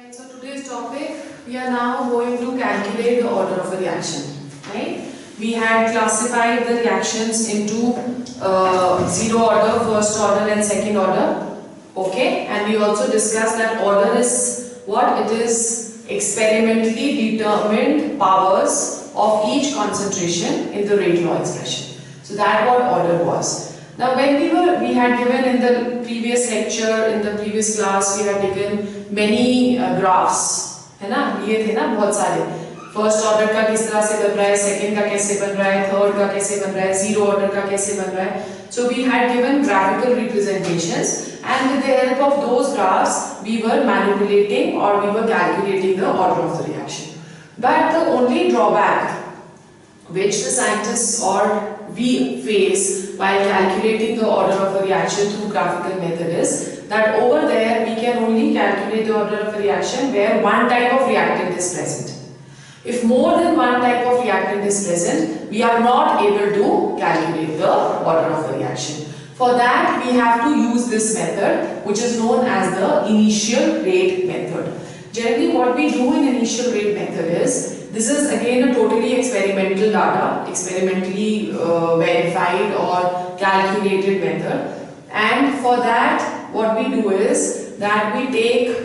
Right, so today's topic, we are now going to calculate the order of a reaction. Right? We had classified the reactions into zero order, first order and second order. Okay, and we also discussed that order is what? It is experimentally determined powers of each concentration in the rate law expression. So that what order was. Now when we had given in the previous lecture, in the previous class, we had taken many graphs, है ना, लिए थे ना बहुत सारे. First order का किस तरह से बन रहा है, सेकंड का कैसे बन रहा है, थर्ड का कैसे बन रहा है, जीरो ऑर्डर का कैसे बन रहा है. So we had given graphical representations, and with the help of those graphs, we were manipulating or we were calculating the order of the reaction. But the only drawback which the scientists or we face while calculating the order of a reaction through graphical method is that over there we can only calculate the order of a reaction where one type of reactant is present. If more than one type of reactant is present, we are not able to calculate the order of a reaction. For that, we have to use this method, which is known as the initial rate method. Generally, what we do in initial rate method is, this is again a totally experimental data, experimentally verified or calculated method. And for that, what we do is that we take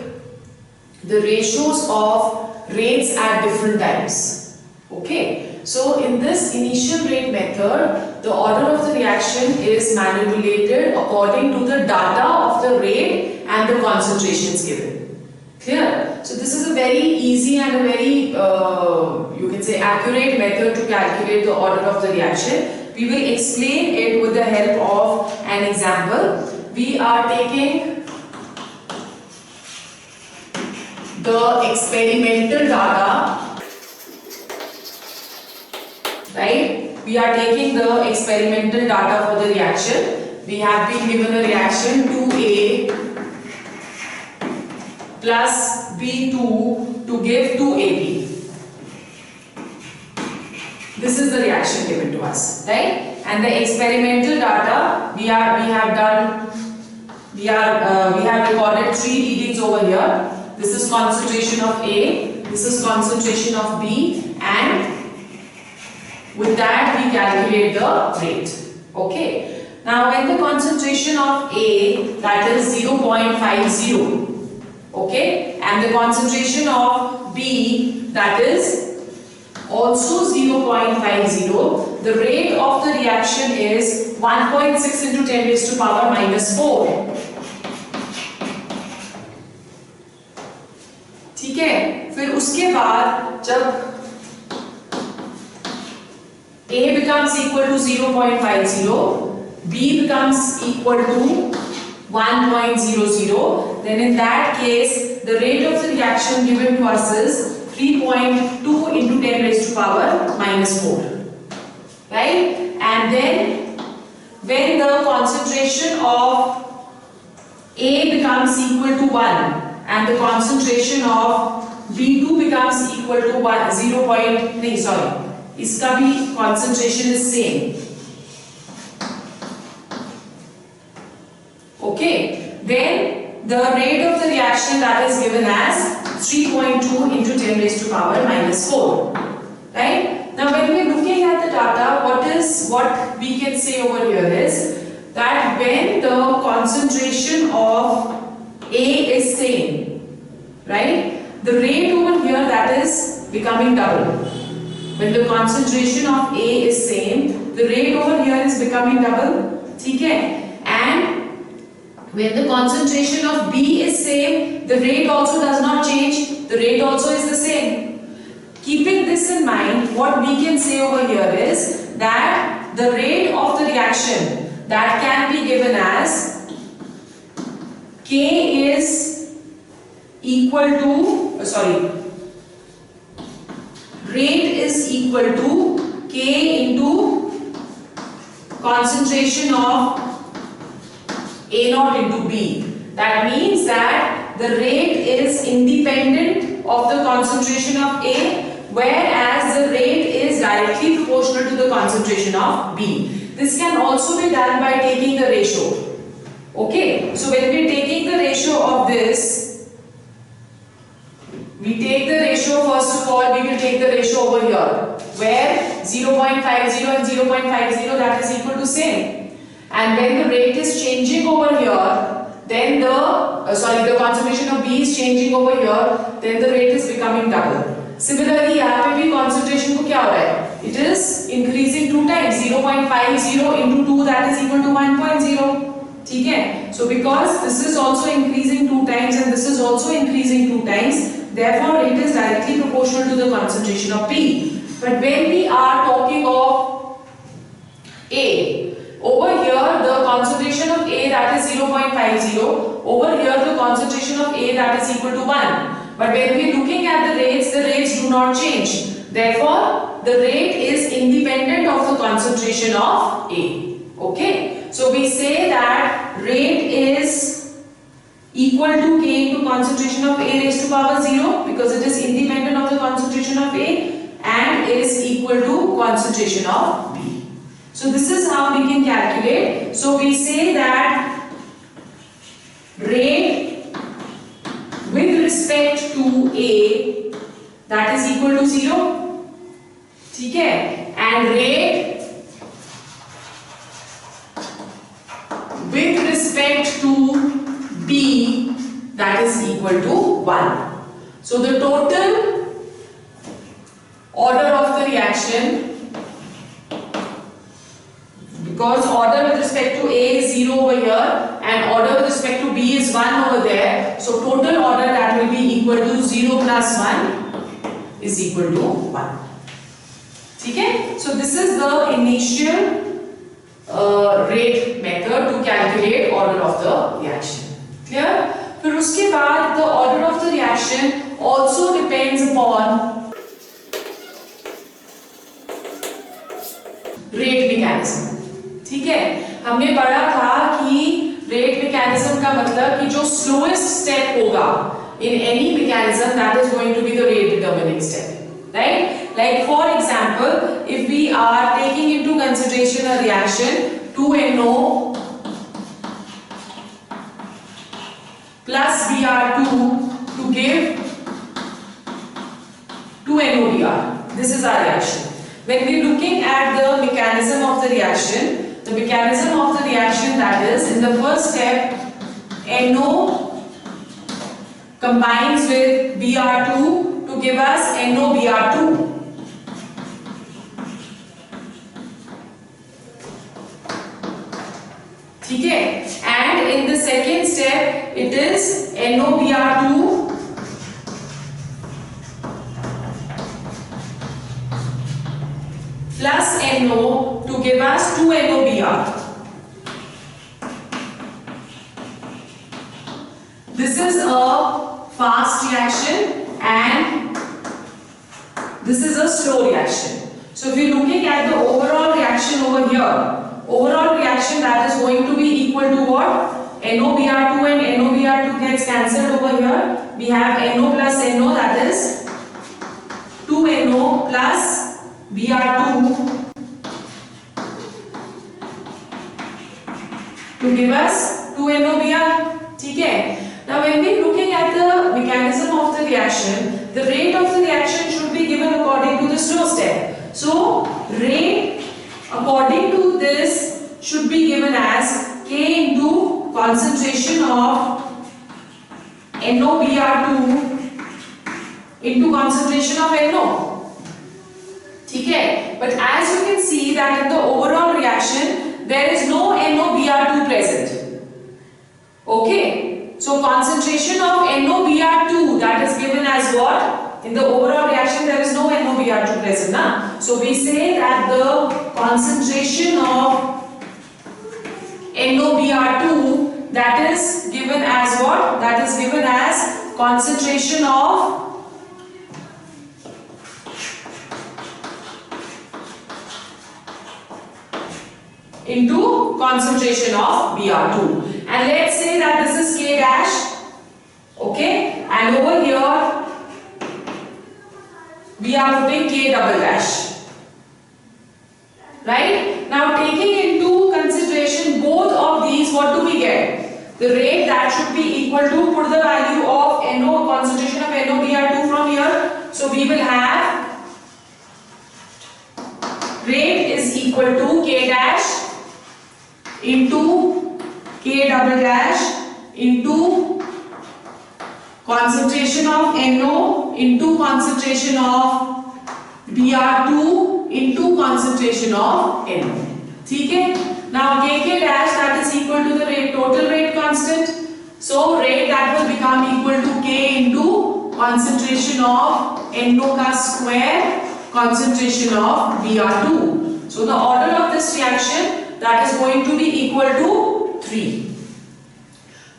the ratios of rates at different times. Okay. So in this initial rate method, the order of the reaction is manipulated according to the data of the rate and the concentrations given. Clear? So this is a very easy and a very, you can say, accurate method to calculate the order of the reaction. We will explain it with the help of an example. We are taking the experimental data, right? We are taking the experimental data for the reaction. We have been given a reaction 2A plus B2 to give 2AB. This is the reaction given to us, right? And the experimental data we have recorded 3 readings over here. This is concentration of A, this is concentration of B, and with that we calculate the rate. Okay. Now when the concentration of A, that is 0.50, okay, and the concentration of B, that is also 0.50, the rate of the reaction is 1.6 into 10 raised to power minus 4. ठीक है. फिर उसके बाद जब A becomes equal to 0.50, B becomes equal to 1.00, then in that case the rate of the reaction given to us is 3.2 into 10 raised to power minus 4, right? And then when the concentration of A becomes equal to 1 and the concentration of B2 becomes equal to 1, इसका भी concentration is same. Okay, then the rate of the reaction that is given as 3.2 into 10 raised to power minus 4. Right? Now when we are looking at the data, what we can say over here is that when the concentration of A is same, right? The rate over here, that is becoming double. When the concentration of A is same, the rate over here is becoming double. Okay? And when the concentration of B is same, the rate also does not change. The rate also is the same. Keeping this in mind, what we can say over here is that the rate of the reaction that can be given as K is equal to, rate is equal to K into concentration of A0 into B. That means that the rate is independent of the concentration of A, whereas the rate is directly proportional to the concentration of B. This can also be done by taking the ratio. Okay, so when we are taking the ratio of this, We take the ratio, first of all, we will take the ratio over here, where 0.50 and 0.50 that is equal to same. And when the rate is changing over here, then the concentration of B is changing over here, then the rate is becoming double. Similarly, यहाँ पे भी concentration को क्या हो रहा है? It is increasing 2 times, 0.50 into 2 that is equal to 1.0. ठीक है? So because this is also increasing 2 times and this is also increasing 2 times, therefore it is directly proportional to the concentration of B. But when we are talking of A, over here the concentration of A that is 0.50, over here the concentration of A that is equal to 1. But when we are looking at the rates do not change. Therefore, the rate is independent of the concentration of A. Okay? So we say that rate is equal to K into concentration of A raised to power 0 because it is independent of the concentration of A and is equal to concentration of B. So this is how we can calculate. So we say that rate with respect to A that is equal to 0. ठीक है? And rate with respect to B that is equal to 1. So the total order of the reaction, because order with respect to A is 0 over here and order with respect to B is 1 over there, so total order that will be equal to 0 plus 1 is equal to 1. ठीक है? So this is the initial rate method to calculate order of the reaction. Clear? फिर उसके बाद the order of the reaction also depends upon rate mechanism. ठीक है? हमने पढ़ा था कि rate mechanism का मतलब कि जो slowest step होगा in any mechanism that is going to be the rate determining step. Right? Like for example, if we are taking into consideration a reaction 2NO plus Br2 to give 2NOBr. This is our reaction. When we are looking at the mechanism of the reaction, that is in the first step NO combines with Br2 to give us NOBr2. ठीक है? And in the second step it is NOBr2 plus NO to give us 2NOBr. This is a fast reaction and this is a slow reaction. So if we are looking at the overall reaction over here, overall reaction that is going to be equal to what? NOBr2 and NOBr2 gets cancelled over here. We have NO plus NO, that is 2NO plus Br2 to give us 2NOBr. ठीक है? Now when we are looking at the mechanism of the reaction, the rate of the reaction should be given according to the slow step. So rate according to this should be given as K into concentration of NOBr2 into concentration of NO. ठीक है? But as you can see that in the overall reaction there is no NOBr2 present. Okay? So concentration of NOBr2 that is given as what? In the overall reaction there is no NOBr2 present. Na? So we say that the concentration of NOBr2 that is given as what? That is given as concentration of into concentration of Br2. And let's say that this is K dash. Okay? And over here we are putting K double dash. Right? Now taking into consideration both of these, what do we get? The rate that should be equal to, put the value of NO, concentration of NOBr2 from here. So we will have rate is equal to K dash into K double dash into concentration of NO into concentration of Br2 into concentration of NO. ठीक है? Now Kk dash that is equal to the rate, total rate constant. So rate that will become equal to K into concentration of NO ka square, concentration of Br2. So the order of this reaction that is going to be equal to 3.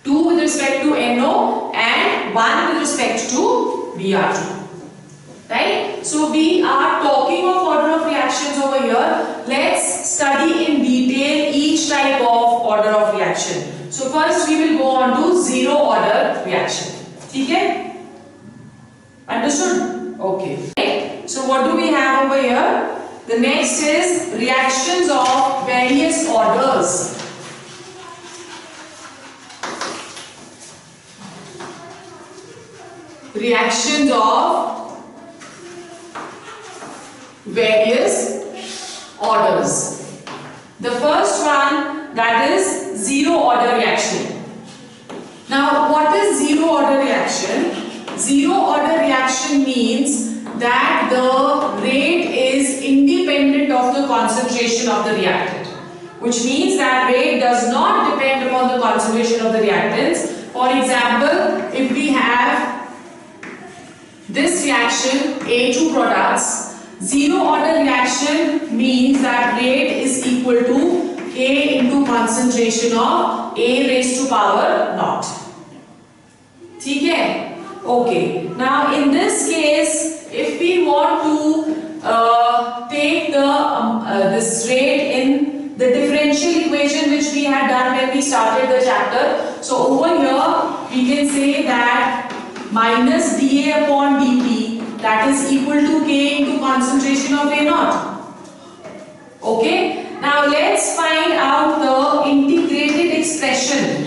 2 with respect to NO and 1 with respect to Br2. Right? So we are talking of order of reactions over here. Let's study in detail each type of order of reaction. So first we will go on to zero order reaction. Okay? Understood? Okay. So what do we have over here? The next is reactions of various orders. Reactions of various orders. The first one, that is zero order reaction. Now what is zero order reaction? Zero order reaction means that the rate is independent of the concentration of the reactant, which means that rate does not depend upon the concentration of the reactants. For example, if we have this reaction A2 products, zero order reaction means that rate is equal to K into concentration of A raised to power naught. ठीक है? Okay. Now in this case, if we want to take the this rate in the differential equation which we had done when we started the chapter, so over here we can say that minus dA upon dP, that is equal to K into concentration of A naught. Okay. Now let's find out the integrated expression,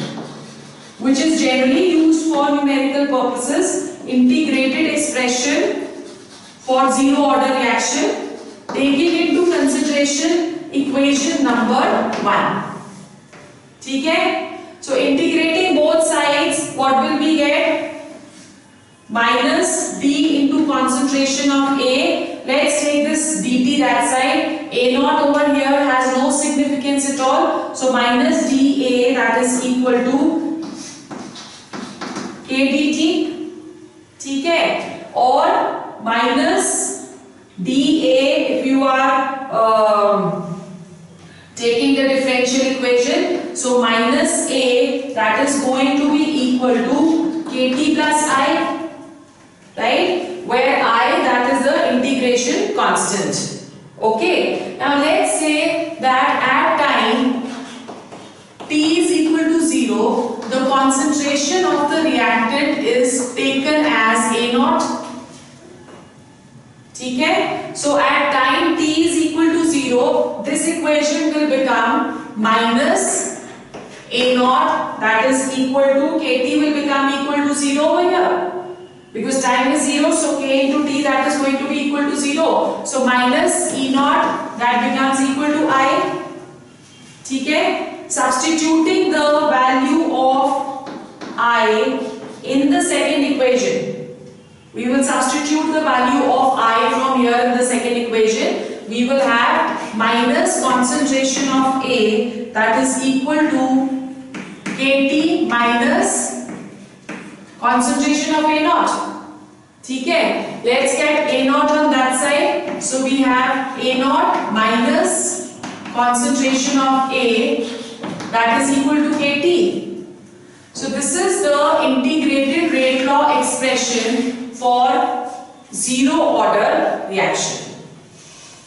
which is generally used for numerical purposes. Integrated expression for zero order reaction, taking into consideration equation number 1. ठीक है? So integrating both sides, what will we get? Minus D into concentration of A. Let's take this dt that side. A naught over here has no significance at all. So minus dA, that is equal to K dt. ठीक है? और minus dA if you are taking the differential equation. So minus A, that is going to be equal to Kt plus I. Right, where I, that is the integration constant. Okay, now let's say that at time t is equal to 0, the concentration of the reactant is taken as A naught. ठीक है? So at time t is equal to 0, this equation will become minus A naught, that is equal to Kt will become equal to 0 over here. Because time is 0, so K into T, that is going to be equal to 0. So minus E naught, that becomes equal to I. ठीक है? Substituting the value of I in the second equation. We will substitute the value of I from here in the second equation. We will have minus concentration of A, that is equal to Kt minus concentration of A naught. ठीक है? Let's get A naught on that side. So we have A naught minus concentration of A, that is equal to Kt. So this is the integrated rate law expression for zero order reaction.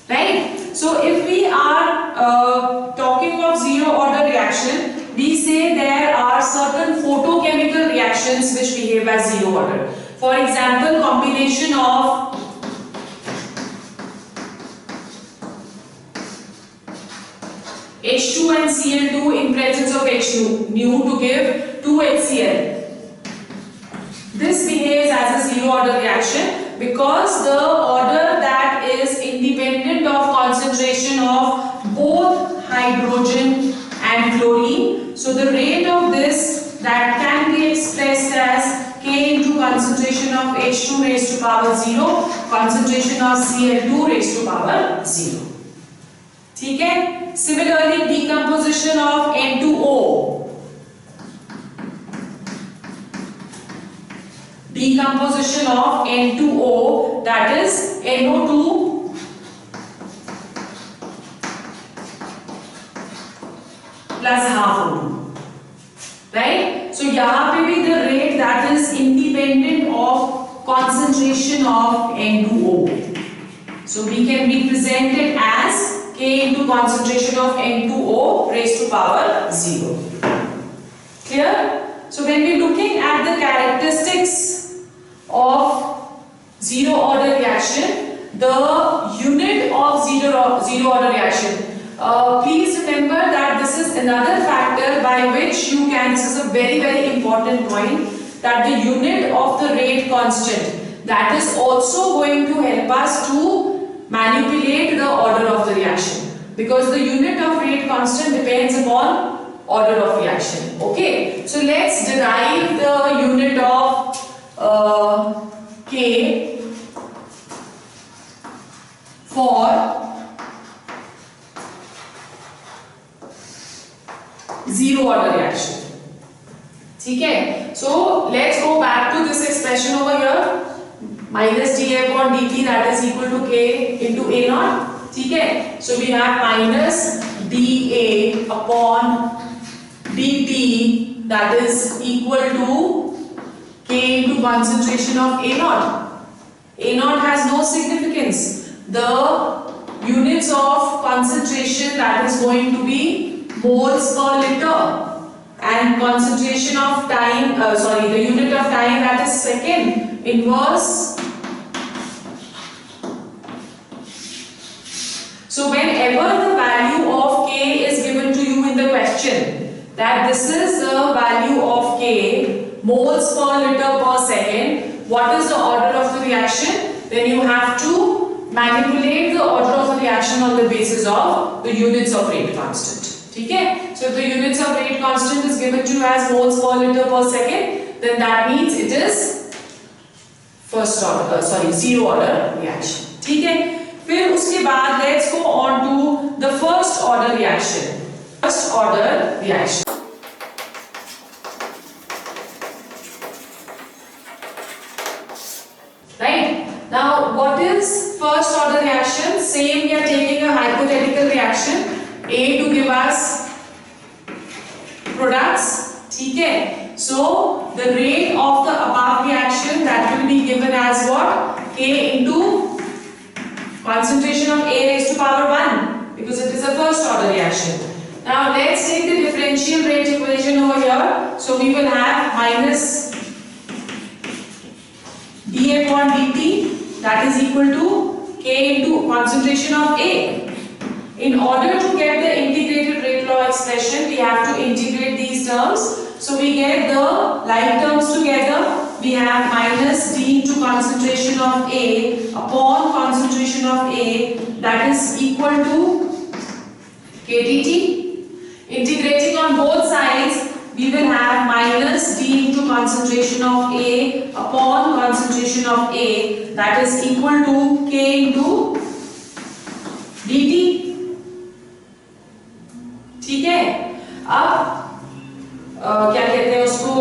Right? So if we are talking of zero order reaction, we say there are certain photochemical reactions which behave as zero order. For example, combination of H2 and Cl2 in presence of H nu to give 2HCl. This behaves as a zero order reaction because the order that is independent of concentration of both hydrogen and chlorine. So the rate of this that can be expressed as K into concentration of H2 raised to power 0, concentration of Cl2 raised to power 0. ठीक है? Similarly, decomposition of N2O. Decomposition of N2O, that is NO2 plus half O2, right? So यहाँ पे भी the rate that is independent of concentration of N2O. So we can represent it as K into concentration of N2O raised to power 0. Clear? So when we are looking at the characteristics of zero order reaction, the unit of zero order reaction. Please remember that this is another factor by which you can, this is a very important point, that the unit of the rate constant, that is also going to help us to manipulate the order of the reaction, because the unit of rate constant depends upon order of reaction. Okay, so let's derive the unit of K for zero order reaction. ठीक है? So let's go back to this expression over here, minus dA upon dt, that is equal to K into A naught. ठीक है? So we have minus dA upon dt, that is equal to K into concentration of A naught. A naught has no significance. The units of concentration, that is going to be moles per liter, and concentration of time, the unit of time, that is second inverse. So whenever the value of K is given to you in the question, that this is the value of K, moles per liter per second, what is the order of the reaction? Then you have to manipulate the order of the reaction on the basis of the units of rate constant. ठीक है? So if the units of rate constant is given to you as moles per liter per second, then that means it is zero order reaction. ठीक है? फिर उसके बाद let's go on to the first order reaction. First order reaction. Right? Now, what is first order reaction? Same, we are taking a hypothetical reaction, A to give us products. ठीक है? So, the rate of the above reaction, that will be given as what? K into concentration of A raised to power 1, because it is a first order reaction. Now, let's take the differential rate equation over here. So, we will have minus dA upon dt, that is equal to K into concentration of A. In order to get the integrated rate law expression, we have to integrate these terms. So we get the like terms together. We have minus d into concentration of A upon concentration of A, that is equal to K dt. Integrating on both sides, we will have minus d into concentration of A upon concentration of A, that is equal to K into dt. ठीक है? अब क्या कहते हैं उसको,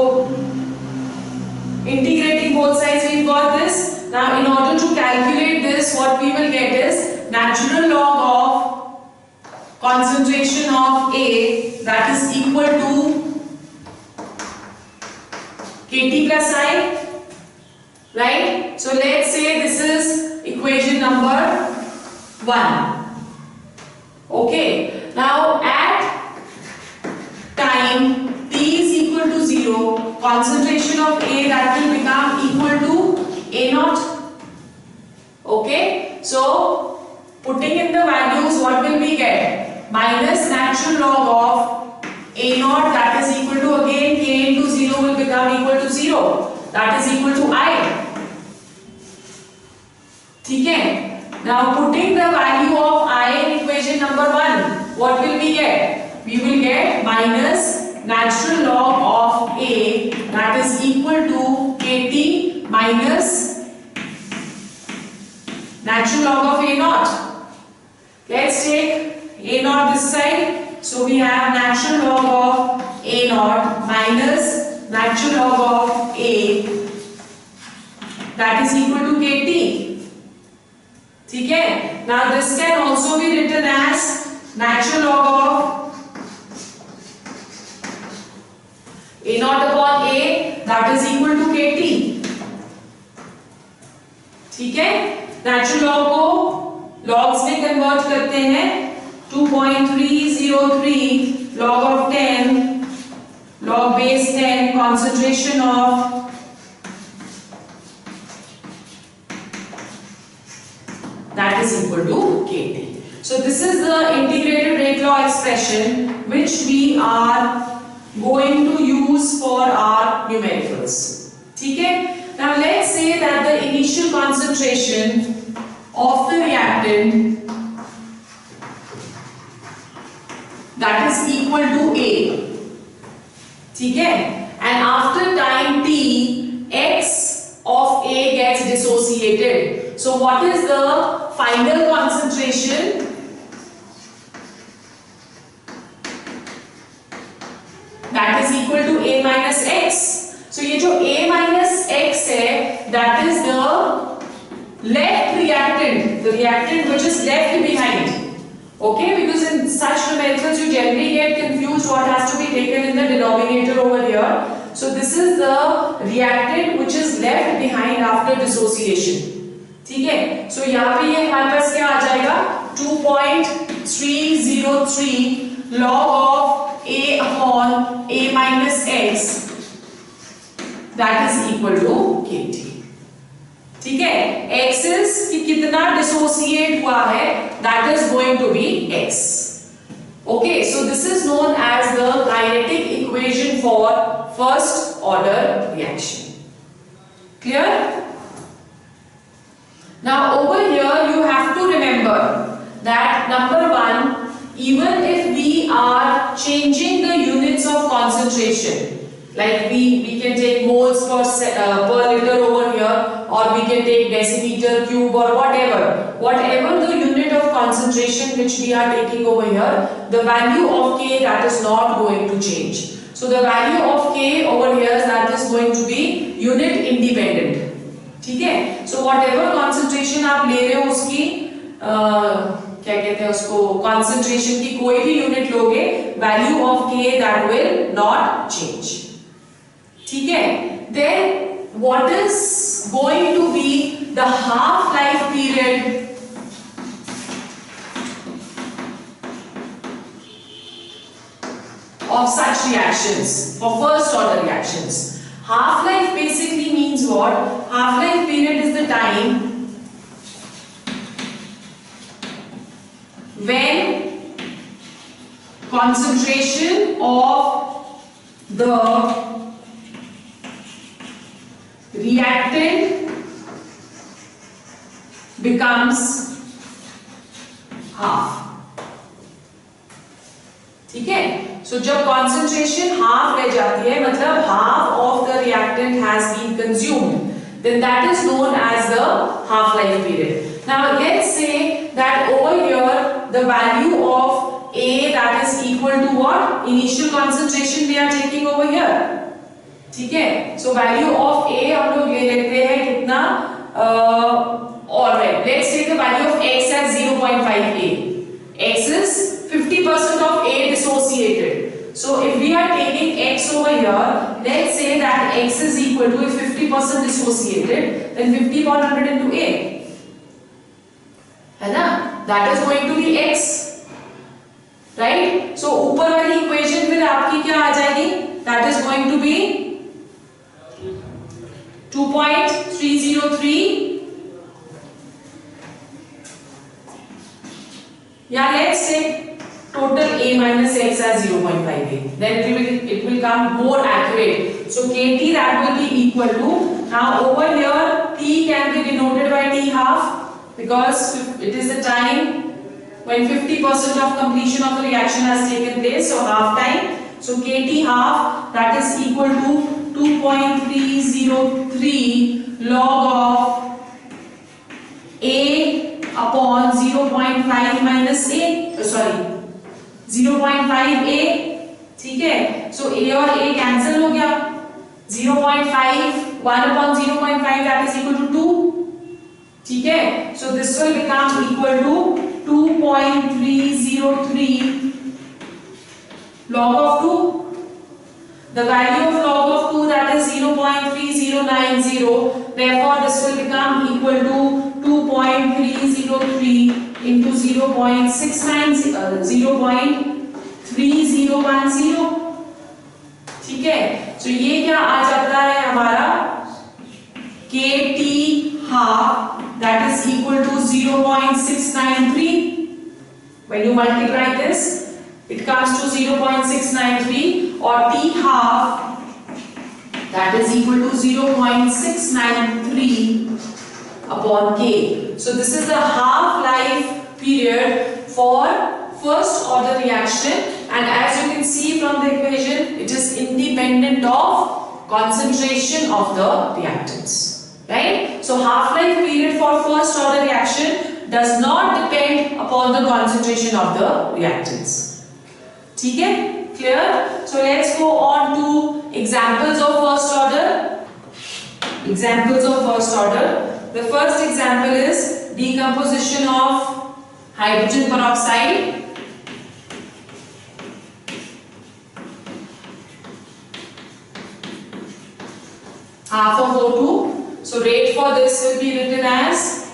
integrating both sides, we've got this. Now in order to calculate this, what we will get is natural log of concentration of A, that is equal to Kt plus I, right? So let's say this is equation number 1. Okay, now at time t is equal to 0, concentration of A, that will become equal to A naught. Okay, so putting in the values, what will we get? Minus natural log of A naught, that is equal to again K into 0 will become equal to 0. That is equal to I. ठीक है? Now putting the value of I in equation number 1, what will we get? We will get minus natural log of A, that is equal to KT minus natural log of A naught. Let's take A naught this side. So we have natural log of A naught minus natural log of A, that is equal to KT. ठीक है? Now this can also be written as natural log of A naught upon A, that is equal to KT. ठीक है? Natural log को logs में convert करते हैं. 2.303 log of 10 log base 10 concentration of that is equal to KT. So this is the integrated rate law expression which we are going to use for our numericals. ठीक है? Now let's say that the initial concentration of the reactant that is equal to A. ठीक है? And after time t, X of A gets dissociated. So what is the final concentration? That is equal to A minus X. So ये जो A minus X है, that is the left reactant, the reactant which is left behind. Okay, because in such numericals you generally get confused what has to be taken in the denominator over here. So this is the reactant which is left behind after dissociation. ठीक है? So यहाँ पे ये हमारे पास क्या आ जाएगा? 2.303 log of A upon A minus X, that is equal to KT. ठीक है? Axis कि कितना dissociate हुआ है, that is going to be X. Okay, so this is known as the kinetic equation for first order reaction. Clear? Now over here you have to remember that number 1, even if we are changing the units of concentration, like we can take moles per liter over here, or we can take decimeter cube or whatever the unit of concentration which we are taking over here, the value of K, that is not going to change. So the value of K over here, that is going to be unit independent. ठीक है? So whatever concentration आप ले रहे हो उसकी क्या कहते हैं उसको, concentration की कोई भी unit लोगे, value of K that will not change. ठीक है? Then what is going to be the half-life period of such reactions, for first order reactions? Half-life basically means what? Half-life period is the time when concentration of the reactant becomes half. ठीक है? So जब concentration half रह जाती है, मतलब half of the reactant has been consumed, then that is known as the half-life period. Now let's say that over here the value of A, that is equal to what? Initial concentration we are taking over here. ठीक है? So value of A हम लोग ले लेते हैं कितना? Alright, let's take the value of X as 0.5 A. X is 50% of A dissociated. So if we are taking X over here, let's say that X is equal to, if 50% dissociated, then 50 upon 100 into A. है ना? That is going to be X. Right? So ऊपर वाली equation फिर आपकी क्या आ जाएगी? That is going to be 2.303. Yeah, let's say total A minus X as 0.5A. Then it will come more accurate. So KT that will be equal to, now over here T can be denoted by T half because it is the time when 50% of completion of the reaction has taken place, so half time. So KT half that is equal to 2.303 log of A upon 0.5 minus A, sorry 0.5A, ठीक है. So A और A cancel हो गया. 0.5 1 upon 0.5 that is equal to 2, ठीक है. So this will become equal to 2.303 log of 2. The value of log of 2 that is 0.3090. Therefore this will become equal to 2.303 into 0.3010. ठीक है. So ये क्या आ जाता है हमारा KT half that is equal to 0.693. When you multiply this, it comes to 0.693, or T half that is equal to 0.693 upon K. So this is the half-life period for first order reaction, and as you can see from the equation, it is independent of concentration of the reactants, right? So half-life period for first order reaction does not depend upon the concentration of the reactants. ठीक है? Clear? So let's go on to examples of first order. Examples of first order. The first example is decomposition of hydrogen peroxide. Half of O2. So rate for this will be written as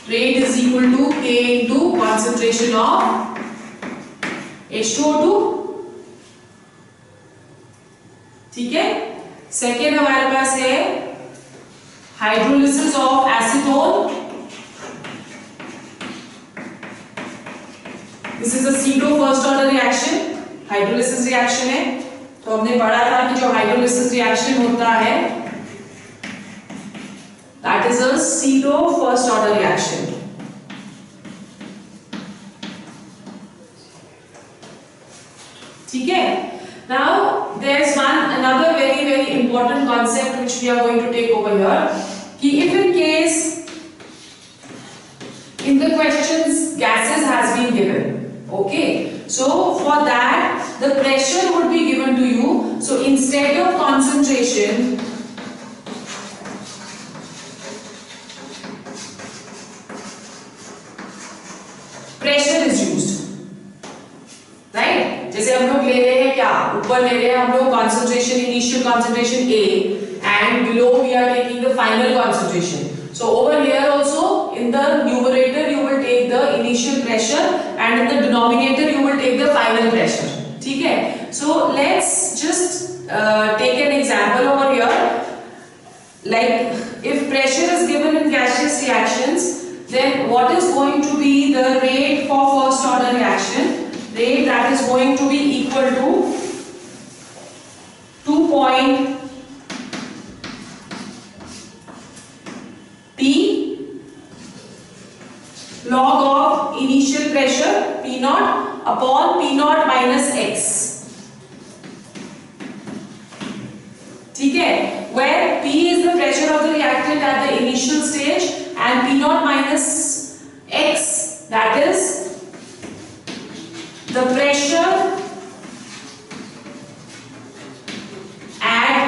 rate is equal to K into concentration of H2O2. ठीक है. Second हमारे पास है hydrolysis of acetone. This is a pseudo first order reaction. Hydrolysis reaction है. तो हमने पढ़ा था कि जो हाइड्रोलिसिस रिएक्शन होता है that is a pseudo first order reaction. ठीक है. Now there's another very important concept which we are going to take over here. Ki if in case in the questions gases has been given, okay, so for that the pressure would be given to you. So instead of concentration, pressure is used, right? जैसे हम लोग ले रहे हैं क्या, ऊपर ले रहे हैं हम लोग concentration, initial concentration A, and below we are taking the final concentration. So over here also in the numerator you will take the initial pressure, and in the denominator you will take the final pressure. ठीक है. So let's just take an example over here. Like if pressure is given in gaseous reactions, then what is going to be the rate for first order reaction? Rate that is going to be equal to 2.T log of initial pressure P naught upon P naught minus X. ठीक है. Where P is the pressure of the reactant at the initial stage and P naught minus X that is the pressure at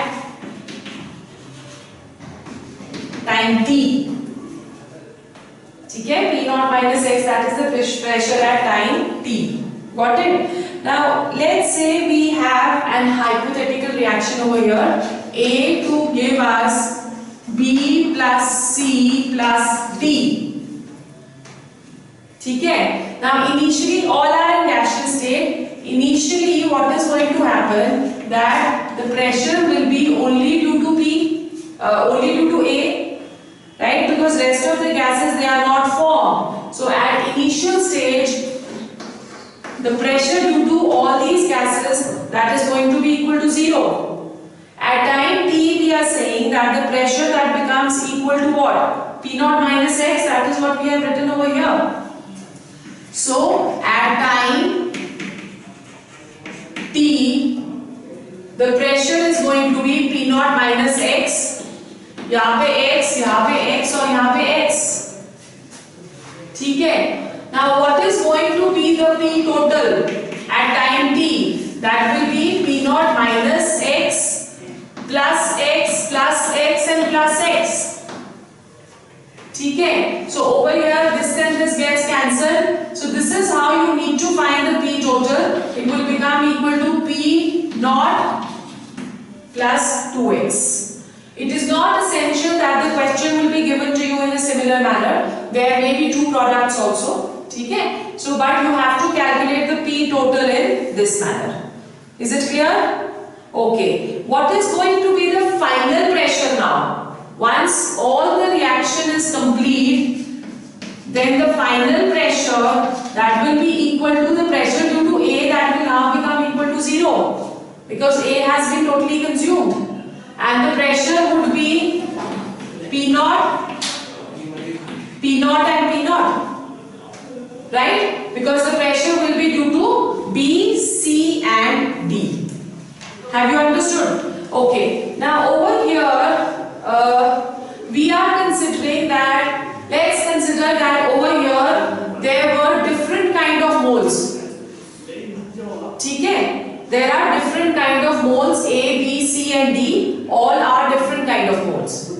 time t. ठीक है. P naught minus X that is the pressure at time t. Got it? Now let's say we have an hypothetical reaction over here. A to give us B plus C plus D. ठीक है. Now initially all are in gaseous state. Initially what is going to happen that the pressure will be only due to P, only due to A, right? Because rest of the gases they are not formed. So at initial stage the pressure due to all these gases, that is going to be equal to 0. At time t, we are saying that the pressure that becomes equal to what? P naught minus x, that is what we have written over here. So, at time t, the pressure is going to be P naught minus x. यहाँ पे x और यहाँ पे x. ठीक है? Now, what is going to be the P total at time t? That will be P naught minus x plus x and plus x. ठीक है? So over here this and this gets cancelled. So this is how you need to find the P total. It will become equal to P naught plus 2x. It is not essential that the question will be given to you in a similar manner. There may be two products also. ठीक है? So but you have to calculate the P total in this manner. Is it clear? Okay. What is going to be the final pressure now? Once all the reaction is complete, then the final pressure that will be equal to the pressure due to A, that will now become equal to 0 because A has been totally consumed, and the pressure would be P naught and P naught, right? Because the pressure will be due to B, C and D. Have you understood? Okay. Now over here we are considering that, let's consider that over here there were different kind of moles. ठीक है? There are different kind of moles, A, B, C and D. All are different kind of moles.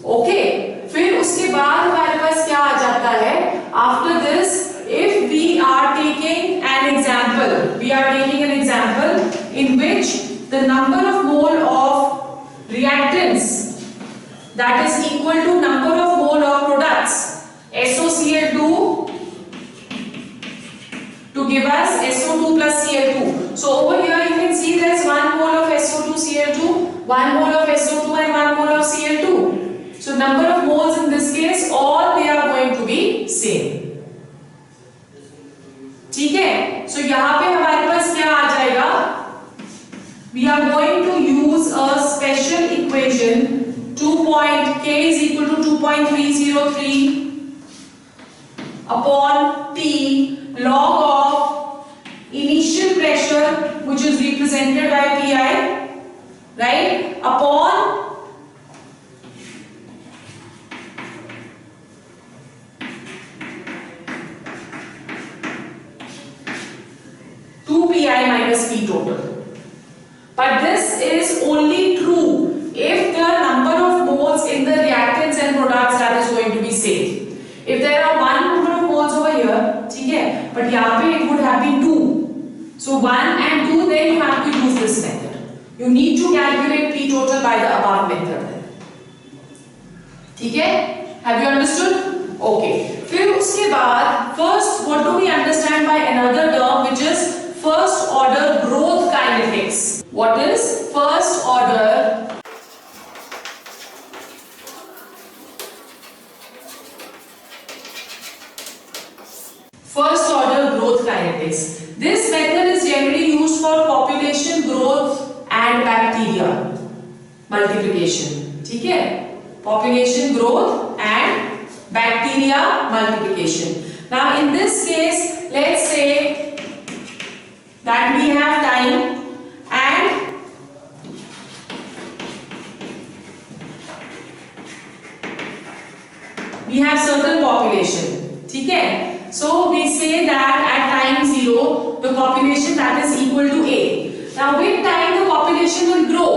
Okay? फिर उसके बाद हमारे पास क्या आ जाता है? After this, if we are taking an example in which the number of mole of reactants that is equal to number of mole of products SOCl2 to give us SO2 plus Cl2. So over here you can see there is 1 mole of SO2 Cl2, 1 mole of SO2 and 1 mole of Cl2. So number of moles in this case, all they are going to be same. ठीक है? So यहाँ पे हमारे पास क्या आ जाएगा? We are going to use a special equation. K is equal to 2.303 upon T log of initial pressure, which is represented by Pi, right, upon two Pi minus P total. But this is only true if the number of moles in the reactants and products that is going to be same. If there are 1 number of moles over here, ठीक है, but यहाँ पे it would have been 2. So 1 and 2, then you have to use this method. You need to calculate P total by the above method. ठीक है? Have you understood? Okay. फिर उसके बाद, first, what do we understand by another term which is first order growth kinetics? What is first order? First order growth kinetics. This method is generally used for population growth and bacteria multiplication. ठीक है? Population growth and bacteria multiplication. Now in this case, let's say that we have time and we have certain population. ठीक है? So we say that at time 0 the population that is equal to A. Now with time the population will grow,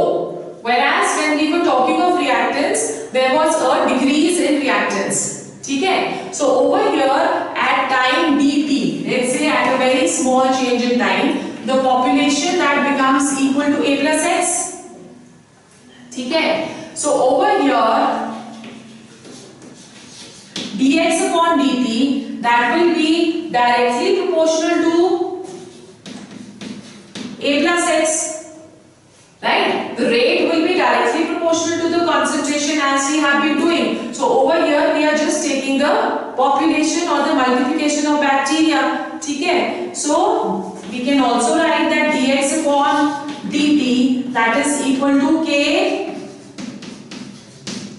whereas when we were talking of reactants there was a decrease in reactants. ठीक है? So over here at time dt, let's say at a very small change in time, the population that becomes equal to A plus x. ठीक है? So over here dx upon dt, that will be directly proportional to A plus x, right? The rate will be directly proportional to the concentration as we have been doing. So over here we are just taking the population or the multiplication of bacteria. ठीक है? So we can also write that dx upon dt, that is equal to k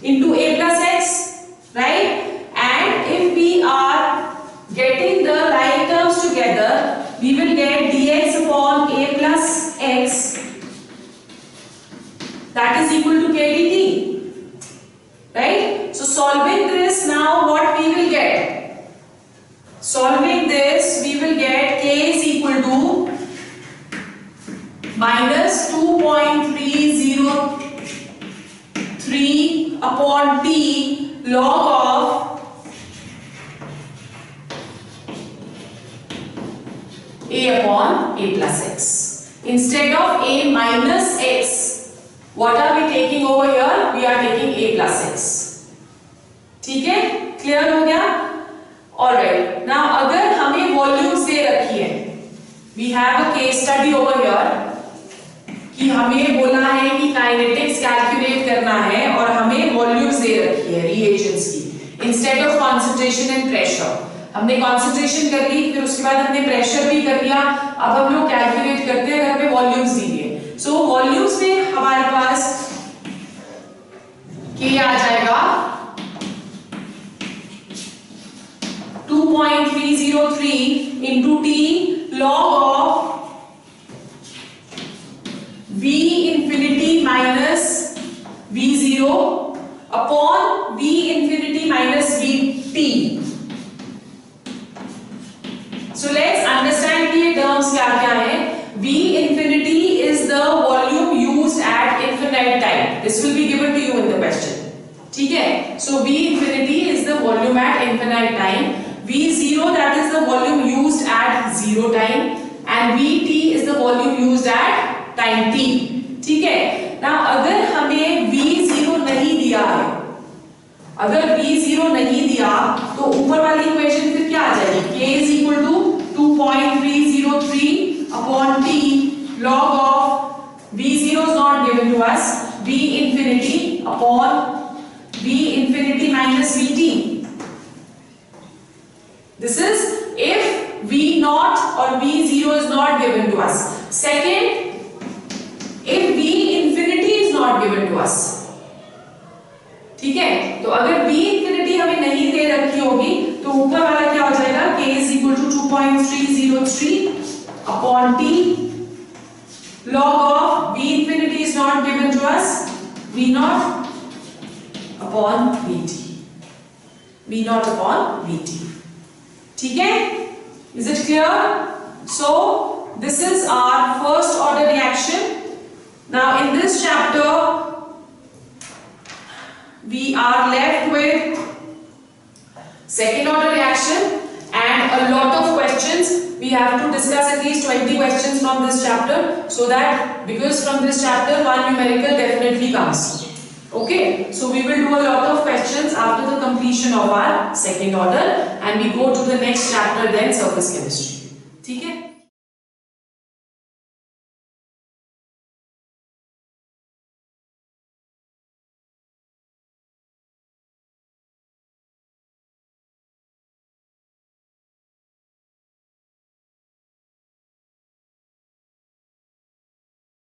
into a plus x, right? And if we are getting the like terms together, we will get dx upon a plus x, that is equal to k dt, right? So solving this now, what we will get? Solving this, we will get k is equal to minus 2.303 upon t log of a upon a plus x. Instead of a minus x, what are we taking over here? We are taking a plus x. ठीक है, clear हो गया? Alright. Now अगर हमें volumes दे रखी है, we have a case study over here, कि हमें बोला है कि काइनेटिक्स कैलकुलेट करना है और हमें वॉल्यूम्स दे रखी है रिएजेंट्स की, instead of concentration and pressure. हमने कंसंट्रेशन कर ली, फिर उसके बाद हमने प्रेशर भी कर लिया. अब हम लोग कैलकुलेट करते हैं अगर हमें वॉल्यूम्स दी है. सो वॉल्यूम्स में हमारे पास K आ जाएगा 2.303 into t log of V infinity minus V0 upon V infinity minus Vt. So let's understand कि ये terms क्या क्या है. V infinity is the volume used at infinite time. This will be given to you in the question. ठीक है? So V infinity is the volume at infinite time. V0, that is the volume used at 0 time, and Vt is the volume used at time t. ठीक है? Now अगर हमें V0 नहीं दिया है, अगर V0 नहीं दिया तो ऊपर वाली इक्वेशन फिर क्या आ जाएगी? K is equal to 2.303 upon t log of V0 is not given to us, V infinity upon V infinity minus Vt. This is if V naught or V0 is not given to us. Second, if V infinity is not given to us. ठीक है? तो अगर V infinity हमें नहीं दे रखी होगी तो ऊपर वाला क्या हो जाएगा? K is equal to 2.303 upon t log of V infinity is not given to us, V naught upon Vt. V naught upon Vt. ठीक है? Is it clear? So this is our first order reaction. Now in this chapter we are left with second order reaction and a lot of questions. We have to discuss at least 20 questions from this chapter, so that because from this chapter one numerical definitely comes. Okay, so we will do a lot of questions after the completion of our second order, and we go to the next chapter, then surface chemistry.